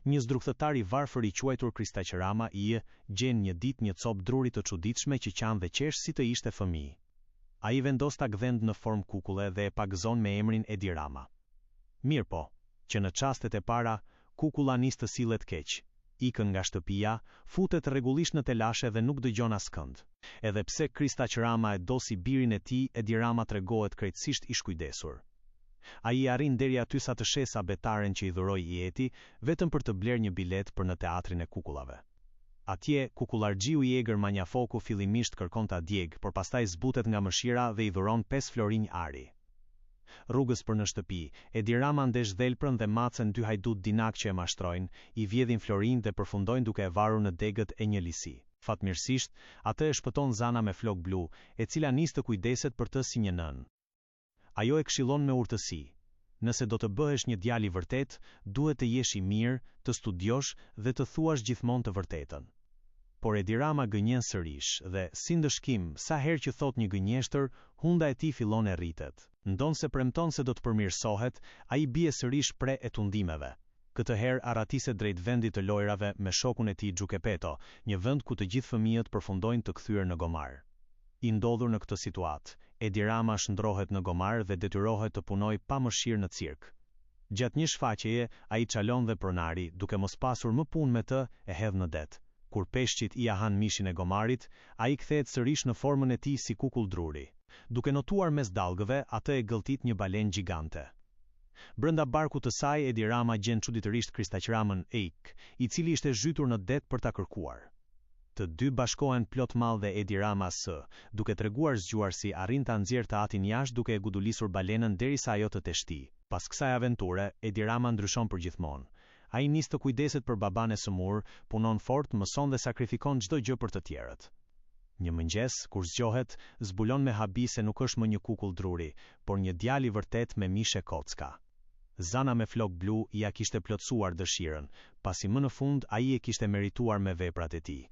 Një zdrukthëtar I varfër I quajtur Kristaqërama I gjen një ditë një copë druri të çuditshme që qan dhe qesh si të ishte fëmijë. Ai vendos ta gdhend në formë kukulle dhe e pagëzon me emrin Edi Rama. Mirë po, që në çastet e para, kukulla nis të sillet keq. Ikën nga shtëpia, futet rregullisht në telashe dhe nuk dëgjon askënd. Edhe pse Kristaqërama e dosi birin e tij, Edi Rama tregohet krejtësisht I shkujdesur. Ai arrin deri aty sa të shesë abetaren që I dhuroi Eti, vetëm për të bler një bilet për në teatrin e kukullave. Atje, kukullarxhiu I egër Manjafoku fillimisht kërkon ta djeg, por pastaj zbutet nga mëshira dhe I dhuron 5 florinj ari. Rrugës për në shtëpi, Edi Rama ndesh dhelprën dhe macen 2 hajdut dinak që e mashtrojnë, I vjedhin florin dhe përfundojnë duke e varur në degët e një lisi. Fatmirësisht, atë e shpëton Zana me flok blu, e cila nis të kujdeset për të si një nën. Ajo e këshillon me urtësi. Nëse do të bëhesh një djalë I vërtet, duhet të jesh I mirë, të studiosh dhe të thuash gjithmonë të vërtetën. Por Edi Rama gënjen sërish dhe, si ndëshkim, sa herë që thot një gënjeshtër, hunda e tij fillon e rritet. Ndon se premton se do të përmirësohet, ai bie sërish pre e tundimeve. Këtë herë arratiset drejt vendit të lojrave me shokun e tij Xhukepeto, një vend ku të gjithë fëmijët përfundojnë të kthyer në gomar. I ndodhur në këtë situatë, Edi Rama shndrohet në gomar dhe detyrohet të punojë pa mëshirë në cirk. Gjatë një shfaqjeje, ai çalon dhe pronari, duke mos pasur më punë me të, e hedh në det. Kur peshqit I han mishin e gomarit, ai kthehet sërish në formën e tij si kukull druri. Duke notuar mes dallgëve, atë e gëlltit një balenë gjigante. Brenda barkut të saj, Edi Rama gjen çuditërisht Kristaqëramën Eik, I cili ishte zhytur në det për ta kërkuar. Të dy bashkohen plot mall dhe Edi Rama duke treguar zgjuarsi arrin ta nxjerrë të atin jashtë duke e gudulisur balenën derisa ajo të teshti. Pas kësaj aventure, Edi Rama ndryshon përgjithmonë. Ai nis të kujdeset për baban e sëmur, punon fort, mëson dhe sakrifikon çdo gjë për të tjerët. Një mëngjes, kur zgjohet, zbulon me habi se nuk është më një kukull druri, por një djalë I vërtet me mishe kocka. Zana me flok blu ja kishte plotësuar dëshirën, pasi më në fund ai e kishte merituar me veprat e tij.